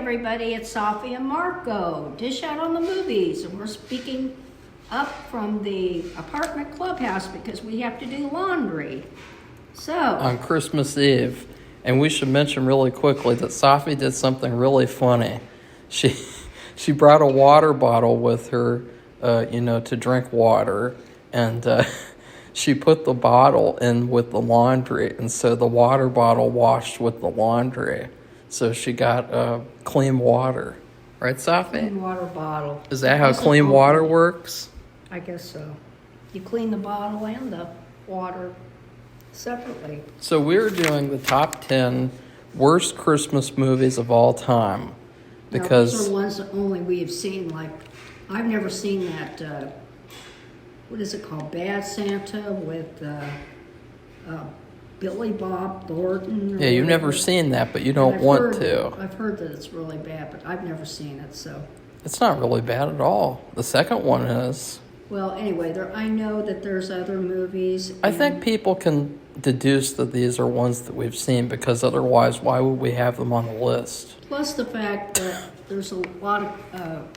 everybody, it's Sophie and Marco, Dish Out on the Movies, and we're speaking up from the apartment clubhouse because we have to do laundry. So, on Christmas Eve, and we should mention really quickly that Sophie did something really funny. She brought a water bottle with her, to drink water, and she put the bottle in with the laundry, and so the water bottle washed with the laundry. So she got clean water. Right, Sophie? Clean water bottle. Is that how clean water works? I guess so. You clean the bottle and the water separately. So we're doing the top 10 worst Christmas movies of all time. Because now, these are ones that only we have seen, like, I've never seen that, what is it called, Bad Santa with Billy Bob Thornton. Yeah, you've never seen that, but you don't want to. I've heard that it's really bad, but I've never seen it, so. It's not really bad at all. The second one is. Well, anyway, I know that there's other movies. I think people can deduce that these are ones that we've seen, because otherwise, why would we have them on the list? Plus the fact that there's a lot of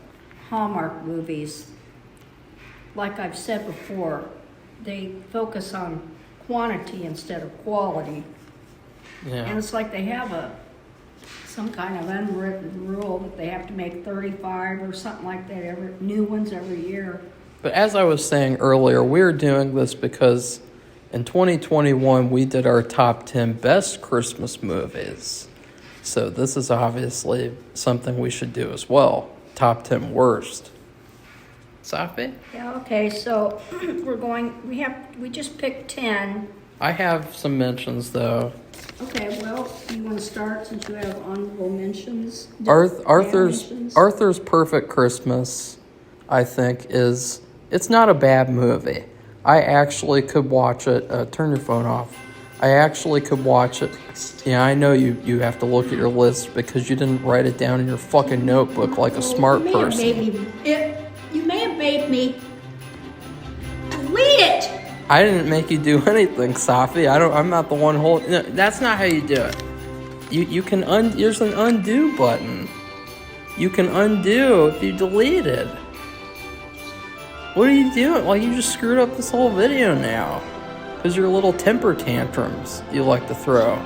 Hallmark movies. Like I've said before, they focus on quantity instead of quality. Yeah. And it's like they have some kind of unwritten rule that they have to make 35 or something like that, new ones every year. But as I was saying earlier, we're doing this because in 2021 we did our top 10 best Christmas movies. So this is obviously something we should do as well. Top 10 worst. Sophie? Yeah, okay, so we just picked 10. I have some mentions though. Okay, well, you want to start since you have honorable mentions? Arthur's Perfect Christmas, I think, it's not a bad movie. I actually could watch it. Turn your phone off. I actually could watch it. Yeah, I know you have to look at your list because you didn't write it down in your fucking notebook like a smart person. You may have made me delete it. I didn't make you do anything, Sophie. I'm not the one holding. No, that's not how you do it. You can there's an undo button. You can undo if you delete it. What are you doing? Well, you just screwed up this whole video now. Because your little temper tantrums you like to throw.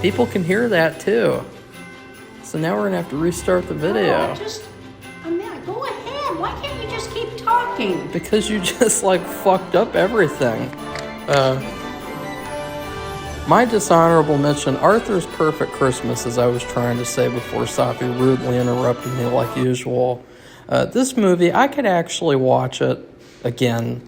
People can hear that too. So now we're going to have to restart the video. Go ahead. Why can't you just keep talking? Because you just fucked up everything. My dishonorable mention, Arthur's Perfect Christmas, as I was trying to say before Sophie rudely interrupted me like usual. This movie, I could actually watch it again.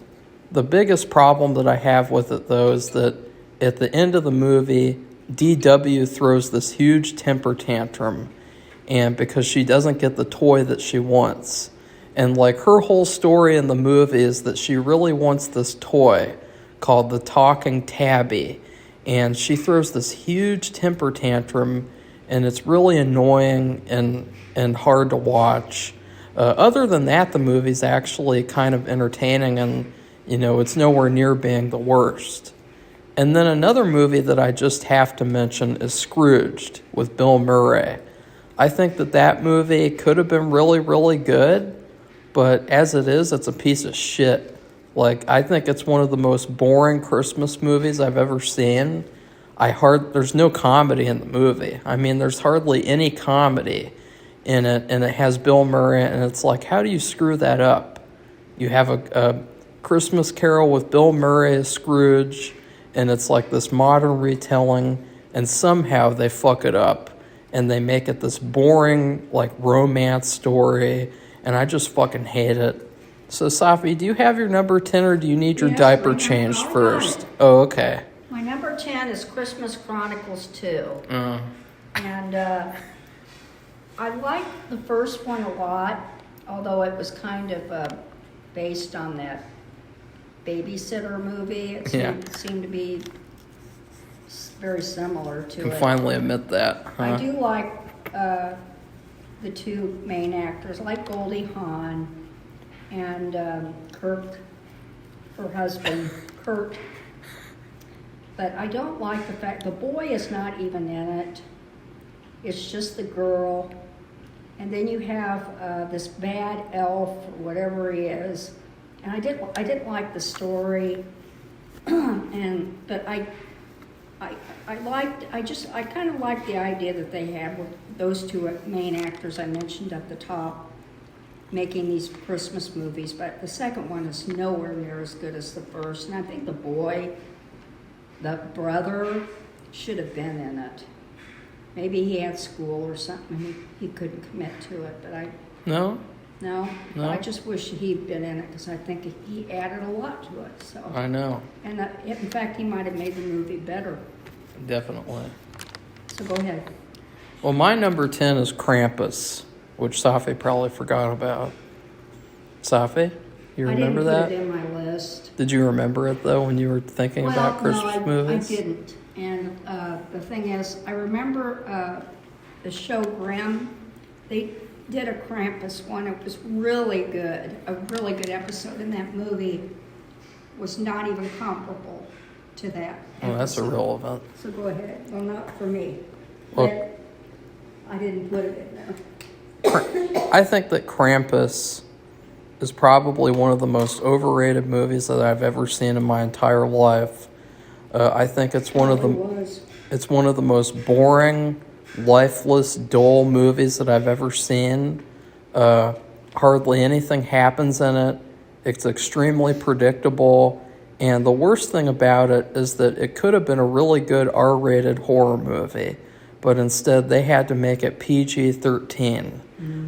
The biggest problem that I have with it, though, is that at the end of the movie, DW throws this huge temper tantrum, and because she doesn't get the toy that she wants. And her whole story in the movie is that she really wants this toy called the Talking Tabby, and she throws this huge temper tantrum, and it's really annoying and hard to watch. Other than that, the movie's actually kind of entertaining, and it's nowhere near being the worst. And then another movie that I just have to mention is Scrooged with Bill Murray. I think that movie could have been really, really good, but as it is, it's a piece of shit. I think it's one of the most boring Christmas movies I've ever seen. There's no comedy in the movie. I mean, there's hardly any comedy in it, and it has Bill Murray, and it's how do you screw that up? You have a Christmas Carol with Bill Murray as Scrooge, and it's this modern retelling, and somehow they fuck it up, and they make it this boring, romance story, and I just fucking hate it. So, Sophie, do you have your number 10, or do you need your diaper changed first? Oh, okay. My number 10 is Christmas Chronicles 2. And I like the first one a lot, although it was kind of based on that babysitter movie. It seemed to be very similar to it. You can finally admit that. Huh? I do like the two main actors, like Goldie Hawn and Kirk, her husband, Kurt. But I don't like the fact the boy is not even in it. It's just the girl. And then you have this bad elf, or whatever he is. And I didn't like the story. But I kind of liked the idea that they had with those two main actors I mentioned at the top making these Christmas movies, but the second one is nowhere near as good as the first. And I think the brother should have been in it. Maybe he had school or something, he couldn't commit to it, but No? No? I just wish he'd been in it, because I think he added a lot to it, so. I know. And in fact, he might have made the movie better. Definitely. So go ahead. Well, my number 10 is Krampus, which Safi probably forgot about. Safi, you remember that? I didn't put it in my list. Did you remember it, though, when you were thinking about Christmas movies? I didn't. And the thing is, I remember the show Grimm. They did a Krampus one. It was really good. A really good episode in that movie was not even comparable to that. Oh, that's irrelevant. So go ahead. Well, not for me. Well, But I didn't put it in there. I think that Krampus is probably one of the most overrated movies that I've ever seen in my entire life. I think it's one of the most boring, lifeless, dull movies that I've ever seen. Hardly anything happens in it. It's extremely predictable. And the worst thing about it is that it could have been a really good R-rated horror movie, but instead they had to make it PG-13.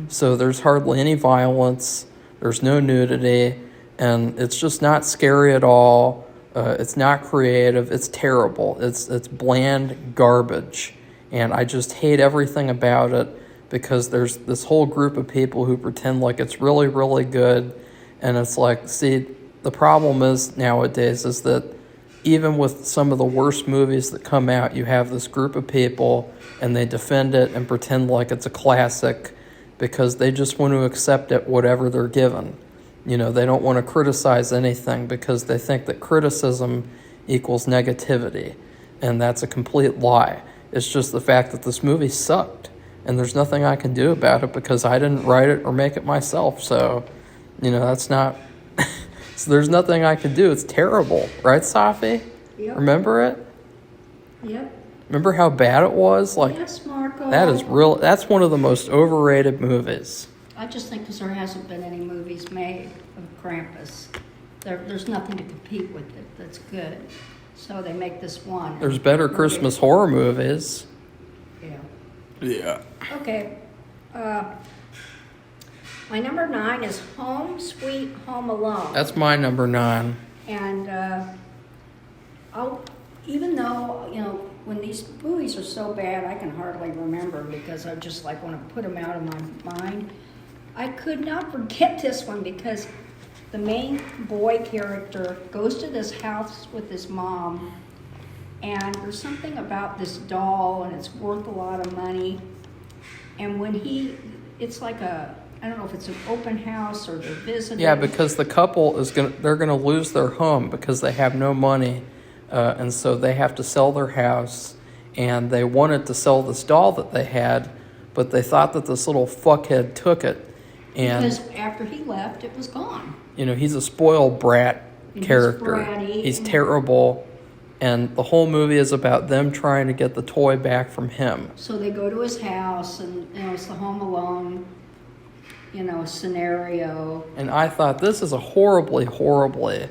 So there's hardly any violence, there's no nudity, and it's just not scary at all. It's not creative, it's terrible. It's bland garbage. And I just hate everything about it, because there's this whole group of people who pretend like it's really, really good. And it's like, see, the problem is nowadays is that even with some of the worst movies that come out, you have this group of people and they defend it and pretend like it's a classic because they just want to accept it whatever they're given. You know, they don't want to criticize anything because they think that criticism equals negativity. And that's a complete lie. It's just the fact that this movie sucked. And there's nothing I can do about it because I didn't write it or make it myself. So, you know, that's not... So there's nothing I can do. It's terrible. Right, Safi? Yep. Remember it? Yep. Remember how bad it was? Like, yes, Marco. That's one of the most overrated movies. I just think because there hasn't been any movies made of Krampus. There's nothing to compete with it that's good. So they make this one. There's better Christmas horror movies. Yeah. Yeah. Okay. My number 9 is Home Sweet Home Alone. That's my number 9. And even though, you know, when these movies are so bad, I can hardly remember because I just like want to put them out of my mind. I could not forget this one because the main boy character goes to this house with his mom, and there's something about this doll, and it's worth a lot of money. And when it's like I don't know if it's an open house or they're visiting. Yeah, because the couple they're gonna lose their home because they have no money, and so they have to sell their house. And they wanted to sell this doll that they had, but they thought that this little fuckhead took it. And because after he left, it was gone. You know, he's a spoiled brat character. He's terrible. And the whole movie is about them trying to get the toy back from him. So they go to his house, and you know, it's the Home Alone, you know, scenario. And I thought, this is a horribly, horribly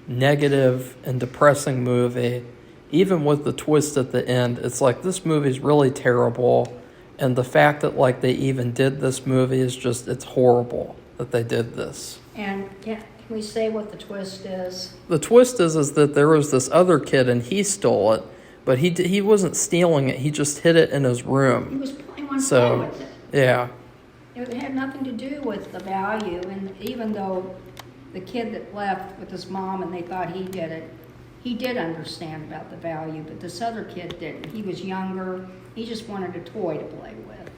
negative and depressing movie. Even with the twist at the end, it's like, this movie's really terrible. And the fact that, like, they even did this movie is just, it's horrible that they did this. And can we say what the twist is? The twist is that there was this other kid and he stole it, but he wasn't stealing it. He just hid it in his room. He was playing with it. Yeah. It had nothing to do with the value, and even though the kid that left with his mom and they thought he did it, he did understand about the value, but this other kid didn't. He was younger. He just wanted a toy to play with.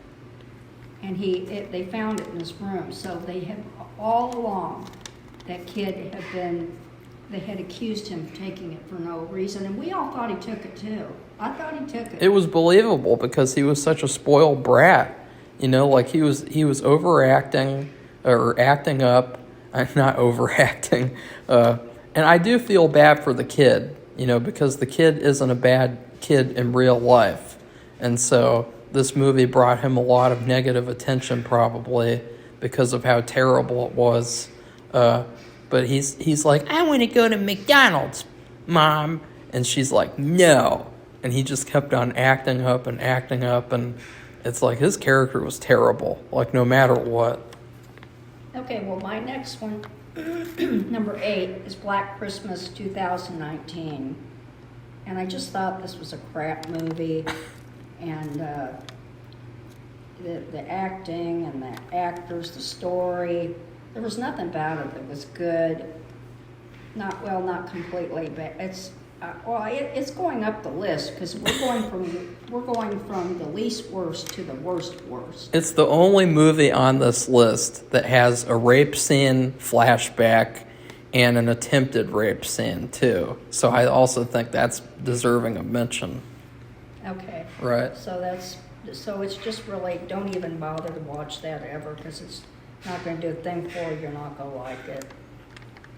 And they found it in his room. So they had, all along, that kid they had accused him of taking it for no reason. And we all thought he took it too. I thought he took it. It was believable because he was such a spoiled brat. You know, like he was overacting or acting up, not overacting. And I do feel bad for the kid, you know, because the kid isn't a bad kid in real life. And so this movie brought him a lot of negative attention probably because of how terrible it was. But he's like, I want to go to McDonald's, Mom. And she's like, no. And he just kept on acting up. And it's like his character was terrible, like no matter what. Okay, well, my next one, number 8, is Black Christmas 2019. And I just thought this was a crap movie. And the acting and the actors, the story, there was nothing about it that was good. Not completely, but it's going up the list because we're going from the least worst to the worst. It's the only movie on this list that has a rape scene flashback and an attempted rape scene too. So I also think that's deserving of mention. Okay. Right. So it's just really, don't even bother to watch that ever because it's not going to do a thing for you. You're not going to like it.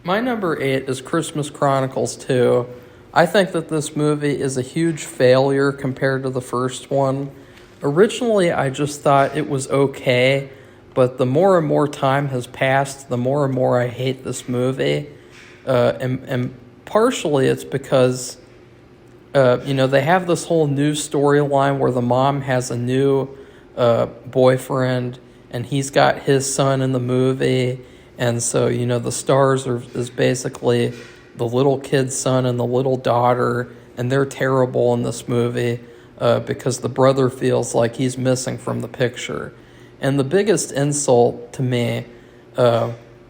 My number 8 is Christmas Chronicles 2. I think that this movie is a huge failure compared to the first one. Originally, I just thought it was okay, but the more and more time has passed, the more and more I hate this movie. And partially it's because, they have this whole new storyline where the mom has a new boyfriend, and he's got his son in the movie. And so, the stars is basically the little kid's son and the little daughter, and they're terrible in this movie because the brother feels like he's missing from the picture. And the biggest insult to me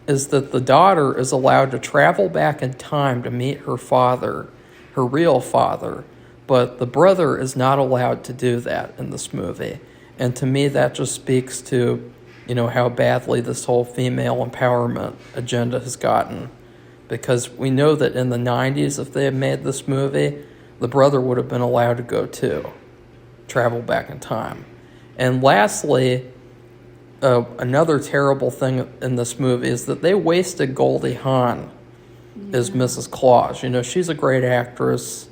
is that the daughter is allowed to travel back in time to meet her father, her real father, but the brother is not allowed to do that in this movie. And to me, that just speaks to, how badly this whole female empowerment agenda has gotten. Because we know that in the 90s, if they had made this movie, the brother would have been allowed to go too, travel back in time. And lastly, another terrible thing in this movie is that they wasted Goldie Hawn as Mrs. Claus. She's a great actress,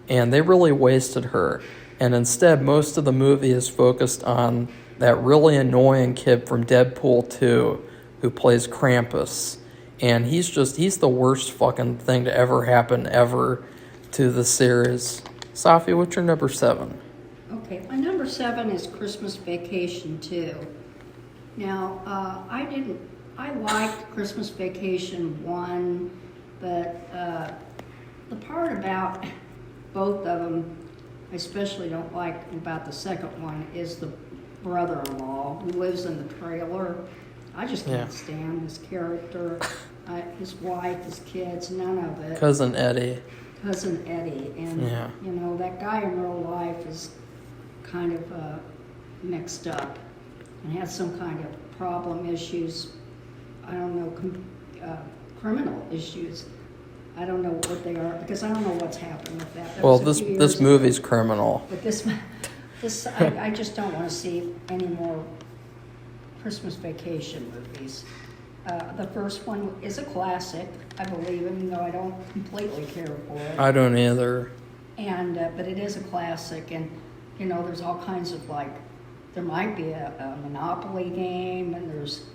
and they really wasted her. And instead, most of the movie is focused on that really annoying kid from Deadpool 2 who plays Krampus. And he's the worst fucking thing to ever happen ever to the series. Safi, what's your number 7? Okay, my number 7 is Christmas Vacation 2. Now, I liked Christmas Vacation 1, but the part about both of them, I especially don't like about the second one, is the brother-in-law who lives in the trailer. I just can't stand this character. His wife, his kids, none of it. Cousin Eddie. And, that guy in real life is kind of mixed up and has some kind of problem issues. I don't know, criminal issues. I don't know what they are because I don't know what's happened with that. Well, this movie's criminal. But I just don't want to see any more Christmas Vacation movies. The first one is a classic, I believe, even though I don't completely care for it. I don't either. And but it is a classic, and there's all kinds of there might be a Monopoly game, and there's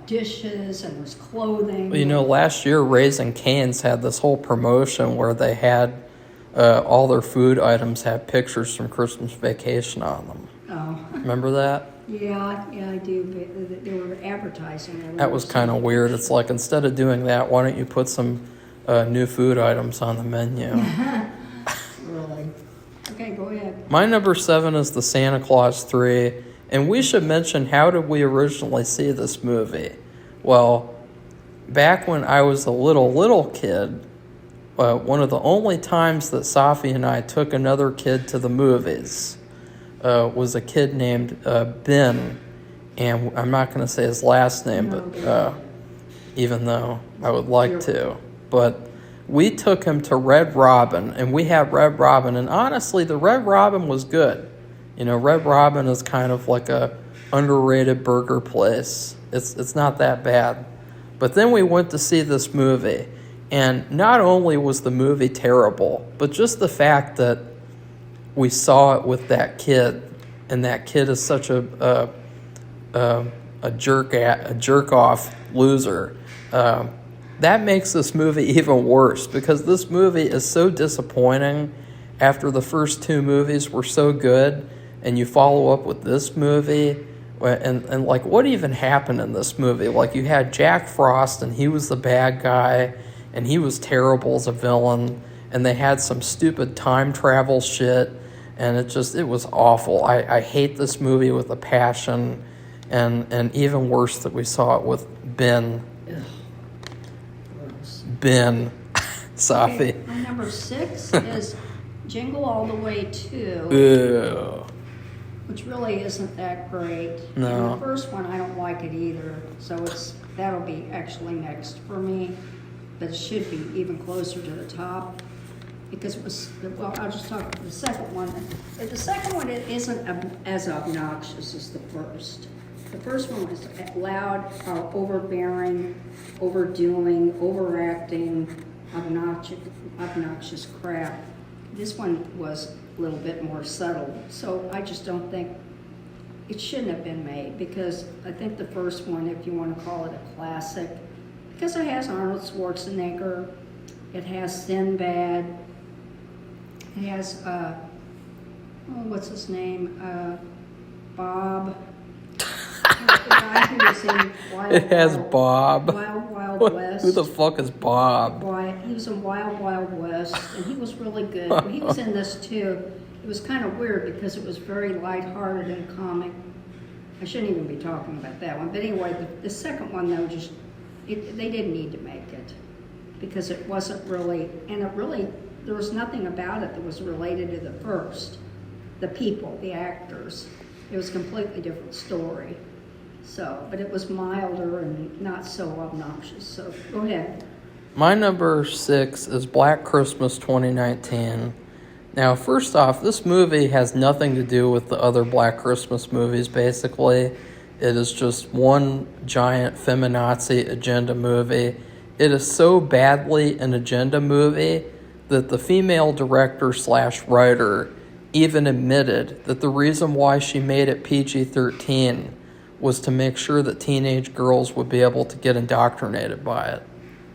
dishes, and there's clothing. Well, last year Raising Cane's had this whole promotion where they had all their food items have pictures from Christmas Vacation on them. Oh. Remember that? Yeah, I do. But they were advertising. That was kind of weird. It's like, instead of doing that, why don't you put some new food items on the menu? Really? Okay, go ahead. My number 7 is the Santa Claus 3. And we should mention, how did we originally see this movie? Well, back when I was a little kid, one of the only times that Safi and I took another kid to the movies was a kid named Ben, and I'm not going to say his last name, but even though I would like to. But we took him to Red Robin, and we had Red Robin, and honestly, the Red Robin was good. You know, Red Robin is kind of like a underrated burger place. It's not that bad. But then we went to see this movie, and not only was the movie terrible, but just the fact that we saw it with that kid, and that kid is such a jerk off loser. That makes this movie even worse, because this movie is so disappointing after the first two movies were so good, and you follow up with this movie, and like, what even happened in this movie? Like, you had Jack Frost, and he was the bad guy, and he was terrible as a villain, and they had some stupid time travel shit, and it was awful. I hate this movie with a passion, and even worse that we saw it with Ben. Ben. Safi. Okay, my number 6 is Jingle All the Way 2. Ew. Which really isn't that great. No. And the first one, I don't like it either. So that'll be actually next for me. But it should be even closer to the top. Because it was, well, I'll just talk about the second one. The second one, it isn't as obnoxious as the first. The first one was loud, overbearing, overdoing, overacting, obnoxious crap. This one was a little bit more subtle. So I just don't think it shouldn't have been made, because I think the first one, if you want to call it a classic, because it has Arnold Schwarzenegger, it has Sinbad, it has, what's his name? Bob. The guy who was in Bob. Wild West. Who the fuck is Bob? He was in Wild West, and he was really good. But he was in this too. It was kind of weird because it was very lighthearted and comic. I shouldn't even be talking about that one. But anyway, the second one, though, they didn't need to make it, because it wasn't really, there was nothing about it that was related to the first. The people, the actors. It was a completely different story. So, but it was milder and not so obnoxious. So, go ahead. My number 6 is Black Christmas 2019. Now, first off, this movie has nothing to do with the other Black Christmas movies, basically. It is just one giant feminazi agenda movie. It is so badly an agenda movie that the female director/writer even admitted that the reason why she made it PG-13 was to make sure that teenage girls would be able to get indoctrinated by it.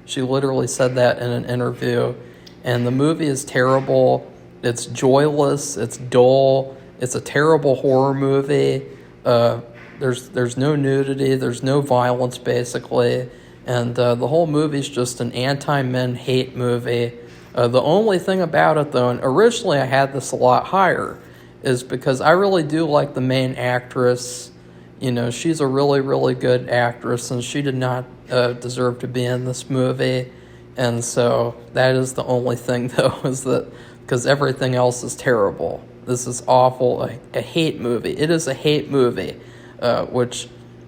She literally said that in an interview. And the movie is terrible. It's joyless. It's dull. It's a terrible horror movie. There's no nudity. There's no violence, basically. And the whole movie's just an anti-men hate movie. The only thing about it, though, and originally I had this a lot higher, is because I really do like the main actress. You know, she's a really, really good actress, and she did not deserve to be in this movie. And so that is the only thing, though, is that because everything else is terrible. This is awful, a hate movie. It is a hate movie, which,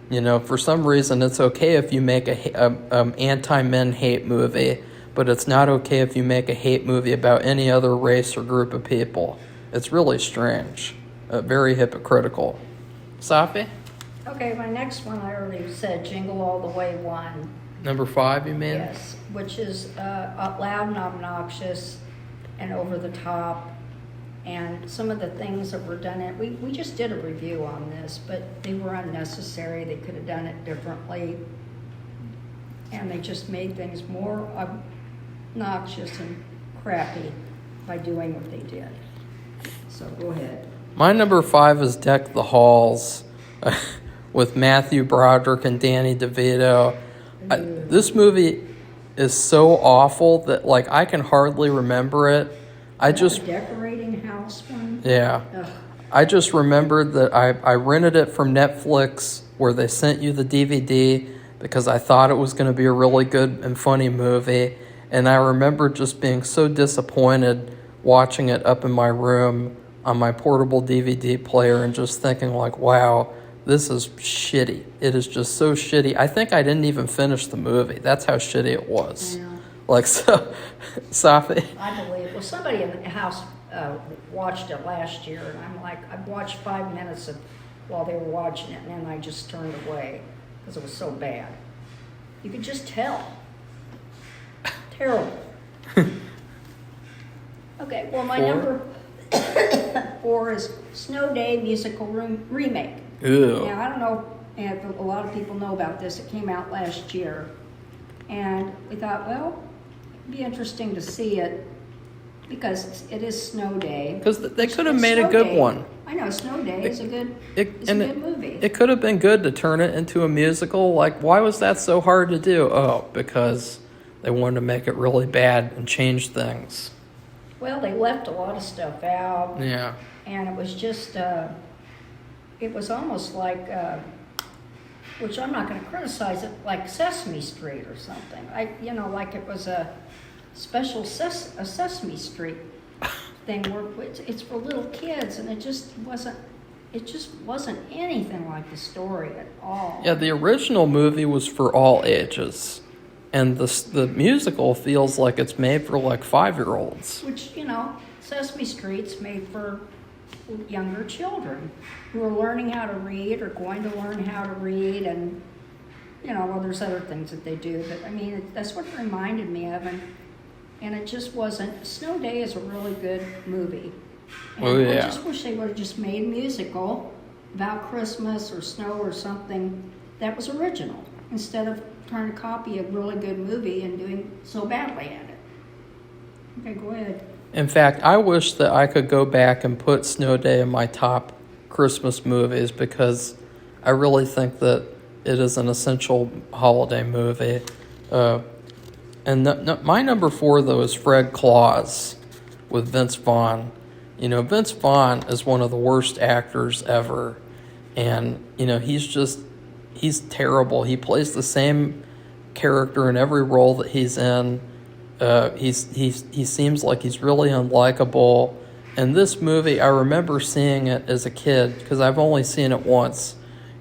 you know, for some reason it's okay if you make a anti-men hate movie, but it's not okay if you make a hate movie about any other race or group of people. It's really strange, very hypocritical. Safi? Okay, my next one I already said, Jingle All the Way 1. Number 5, you mean? Yes, which is loud and obnoxious and over the top. And some of the things that were done, we just did a review on this, but they were unnecessary. They could have done it differently. And they just made things more obnoxious and crappy by doing what they did. So go ahead. My number 5 is Deck the Halls with Matthew Broderick and Danny DeVito. This movie is so awful that, like, I can hardly remember it. Decorating house one? Yeah. Ugh. I just remembered that I rented it from Netflix, where they sent you the DVD, because I thought it was going to be a really good and funny movie. And I remember just being so disappointed watching it up in my room on my portable DVD player and just thinking, like, wow, this is shitty. It is just so shitty. I think I didn't even finish the movie. That's how shitty it was. Yeah. Like, so, Safi. I believe, well, somebody in the house watched it last year, and I'm like, I watched 5 minutes of while they were watching it, and then I just turned away because it was so bad. You could just tell. Terrible. Okay, well, my 4? number 4 is Snow Day musical remake. Ew. Now, I don't know if a lot of people know about this. It came out last year. And we thought, well, it'd be interesting to see it because it is Snow Day. Because they could have It's made a Snow good Day. one. I know, Snow Day is a good movie. It could have been good to turn it into a musical. Like, why was that so hard to do? Oh, because they wanted to make it really bad and change things. Well, they left a lot of stuff out. Yeah. And it was just, it was almost like, which I'm not going to criticize it, like Sesame Street or something. Like it was a special Sesame Street thing where it's for little kids, and it just wasn't anything like the story at all. Yeah, the original movie was for all ages. And the musical feels like it's made for like 5-year-olds. Which, Sesame Street's made for younger children who are learning how to read or going to learn how to read, and well, there's other things that they do, but I mean that's what it reminded me of, and it just wasn't. Snow Day is a really good movie, and Oh, yeah. I just wish they would have just made a musical about Christmas or snow or something that was original instead of trying to copy a really good movie and doing so badly at it. Okay, go ahead. In fact, I wish that I could go back and put Snow Day in my top Christmas movies because I really think that it is an essential holiday movie. My number 4, though, is Fred Claus with Vince Vaughn. Vince Vaughn is one of the worst actors ever. And, he's terrible. He plays the same character in every role that he's in. He seems like he's really unlikable. And this movie, I remember seeing it as a kid because I've only seen it once,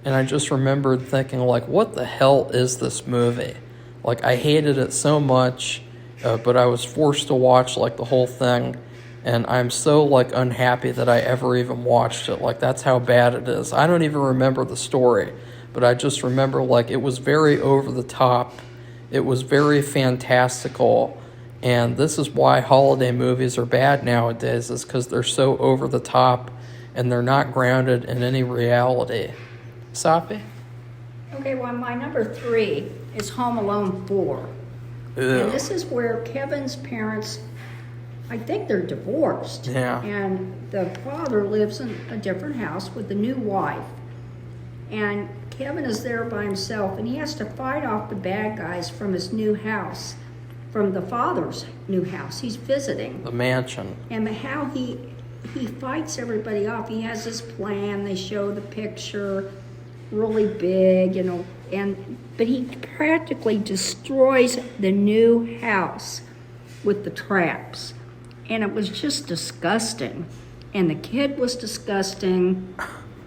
and I just remembered thinking, like, what the hell is this movie? Like, I hated it so much, but I was forced to watch like the whole thing, and I'm so like unhappy that I ever even watched it. Like, that's how bad it is. I don't even remember the story, but I just remember like it was very over the top. It was very fantastical. And this is why holiday movies are bad nowadays, is because they're so over the top and they're not grounded in any reality. Safi? Okay, well, my number 3 is Home Alone 4. Ew. And this is where Kevin's parents, I think they're divorced. Yeah. And the father lives in a different house with the new wife. And Kevin is there by himself, and he has to fight off the bad guys from his new house, from the father's new house. He's visiting. The mansion. And how he fights everybody off. He has his plan. They show the picture really big, but he practically destroys the new house with the traps. And it was just disgusting. And the kid was disgusting.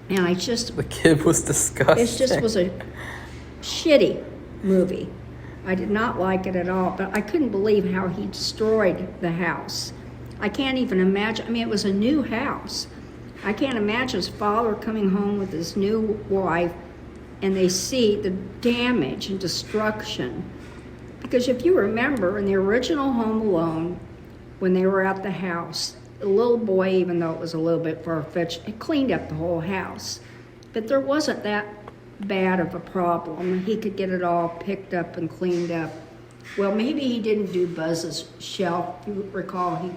And The kid was disgusting. it just was a shitty movie. I did not like it at all, but I couldn't believe how he destroyed the house. I can't even imagine. I mean, it was a new house. I can't imagine his father coming home with his new wife and they see the damage and destruction. Because if you remember, in the original Home Alone, when they were at the house, the little boy, even though it was a little bit far-fetched, it cleaned up the whole house. But there wasn't that bad of a problem. He could get it all picked up and cleaned up. Well, maybe he didn't do Buzz's shelf. You recall he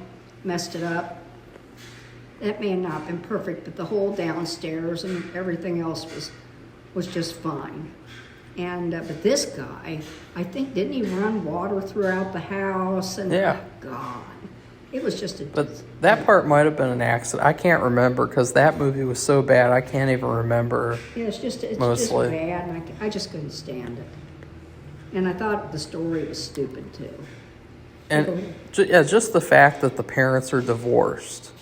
messed it up. That may have not been perfect, but the whole downstairs and everything else was just fine. And but this guy, I think, didn't he run water throughout the house? And Yeah. God, it was just a. But that part might have been an accident. I can't remember because that movie was so bad. I can't even remember. Yeah, it's just Mostly. bad, and I just couldn't stand it. And I thought the story was stupid too. And just the fact that the parents are divorced,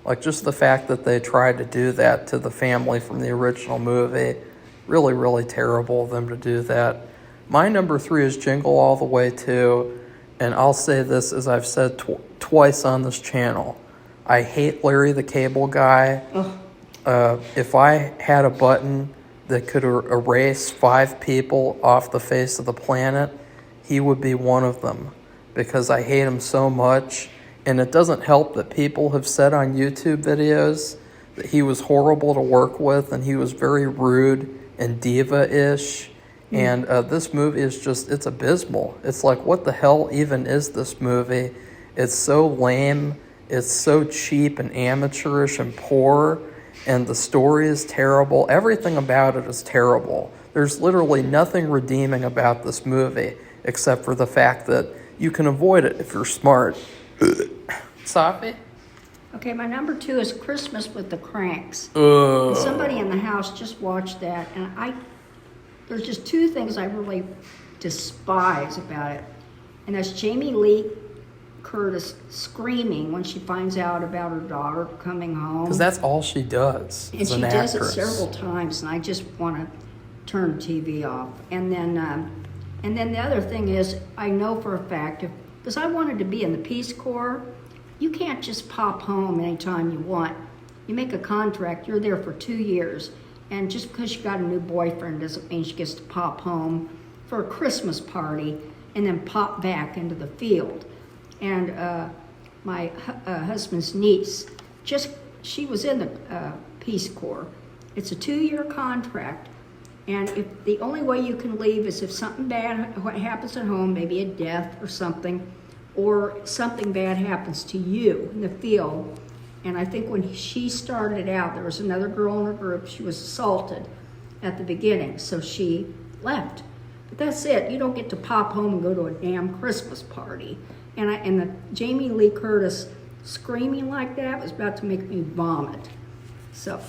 like just the fact that they tried to do that to the family from the original movie, really, really terrible of them to do that. My number 3 is Jingle All the Way too, and I'll say this as I've said twice on this channel. I hate Larry the Cable Guy. If I had a button that could erase 5 people off the face of the planet, he would be one of them, because I hate him so much. And it doesn't help that people have said on YouTube videos that he was horrible to work with and he was very rude and diva-ish. And this movie is just, it's abysmal. It's like, what the hell even is this movie? It's so lame. It's so cheap and amateurish and poor. And the story is terrible. Everything about it is terrible. There's literally nothing redeeming about this movie except for the fact that you can avoid it if you're smart. Safi? Okay, my number 2 is Christmas with the Cranks. And somebody in the house just watched that, and there's just 2 things I really despise about it. And that's Jamie Lee Curtis screaming when she finds out about her daughter coming home. Because that's all she does. And she does it several times, and I just want to turn the TV off. And then the other thing is, I know for a fact, because I wanted to be in the Peace Corps, you can't just pop home anytime you want. You make a contract, you're there for 2 years. And just because you got a new boyfriend doesn't mean she gets to pop home for a Christmas party and then pop back into the field. And my husband's niece, she was in the Peace Corps. It's a 2-year contract. And if the only way you can leave is if something bad happens at home, maybe a death or something bad happens to you in the field. And I think when she started out, there was another girl in her group. She was assaulted at the beginning, so she left. But that's it. You don't get to pop home and go to a damn Christmas party. And the Jamie Lee Curtis screaming like that was about to make me vomit. So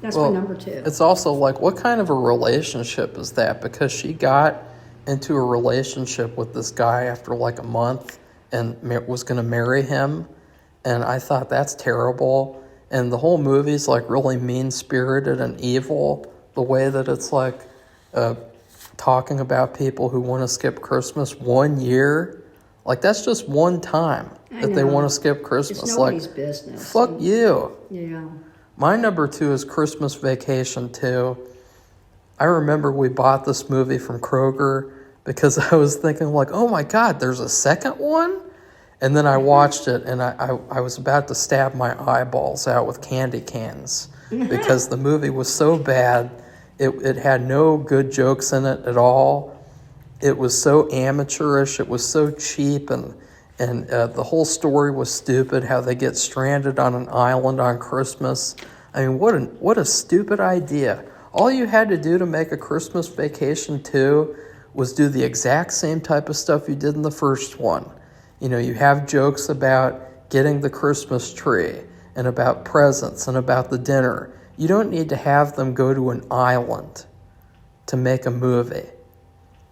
that's my number 2. It's also like, what kind of a relationship is that? Because she got into a relationship with this guy after like a month and was going to marry him. And I thought, that's terrible. And the whole movie's like really mean-spirited and evil. The way that it's like talking about people who want to skip Christmas 1 year. Like, that's just one time that they want to skip Christmas. It's nobody's business. Fuck you. Yeah. My number 2 is Christmas Vacation 2. I remember we bought this movie from Kroger because I was thinking like, oh my God, there's a second one? And then I watched it, and I was about to stab my eyeballs out with candy cans because the movie was so bad. It had no good jokes in it at all. It was so amateurish. It was so cheap, and the whole story was stupid, how they get stranded on an island on Christmas. I mean, what a stupid idea. All you had to do to make a Christmas Vacation 2 was do the exact same type of stuff you did in the first one. You know, you have jokes about getting the Christmas tree and about presents and about the dinner. You don't need to have them go to an island to make a movie.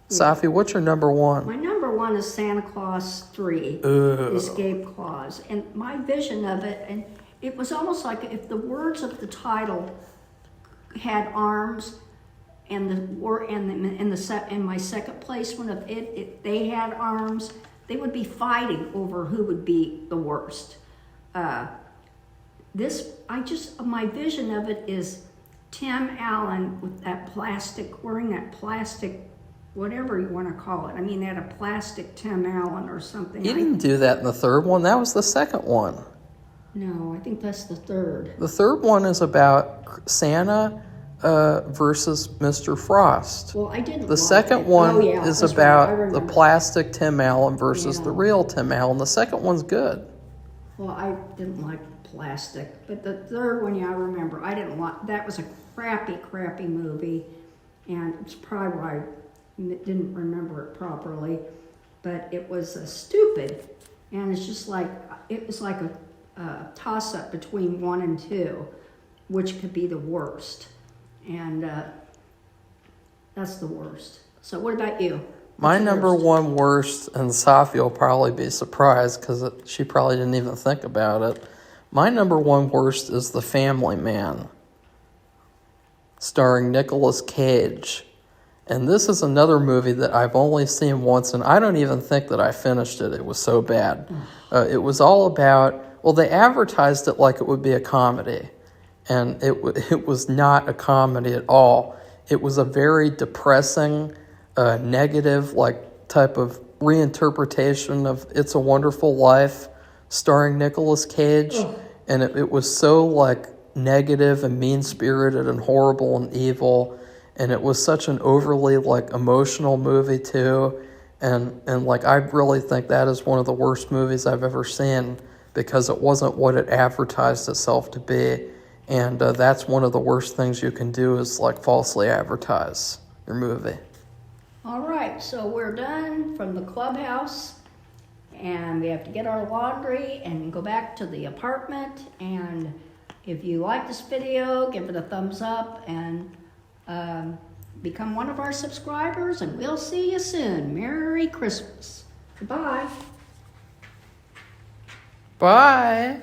Safi, what's your number 1? My number 1 is Santa Claus 3, The Escape Clause. And my vision of it, and it was almost like if the words of the title had arms, and the word and my second placement of it, they had arms, they would be fighting over who would be the worst. My vision of it is Tim Allen with that plastic, wearing that plastic, whatever you want to call it. I mean, they had a plastic Tim Allen or something. He didn't do that in the third one. That was the second one. No, I think that's the third. The third one is about Santa versus Mr. Frost. Well, I didn't. The second one is about the plastic Tim Allen versus the real Tim Allen. The second one's good. Well, I didn't like plastic, but the third one, I remember. I didn't like. That was a crappy movie, and it's probably why I didn't remember it properly. But it was stupid, and it's just like it was like a toss-up between 1 and 2, which could be the worst. And that's the worst. So what about you? My number 1 worst, and Safi will probably be surprised because she probably didn't even think about it. My number 1 worst is The Family Man, starring Nicolas Cage. And this is another movie that I've only seen once, and I don't even think that I finished it. It was so bad. It was all about, well, they advertised it like it would be a comedy, and it was not a comedy at all. It was a very depressing, negative, like, type of reinterpretation of It's a Wonderful Life, starring Nicolas Cage, and it was so, like, negative and mean-spirited and horrible and evil. And it was such an overly, like, emotional movie, too. And like, I really think that is one of the worst movies I've ever seen because it wasn't what it advertised itself to be. And that's one of the worst things you can do is, like, falsely advertise your movie. All right, so we're done from the clubhouse. And we have to get our laundry and go back to the apartment. And if you like this video, give it a thumbs up and become one of our subscribers, and we'll see you soon. Merry Christmas. Goodbye. Bye.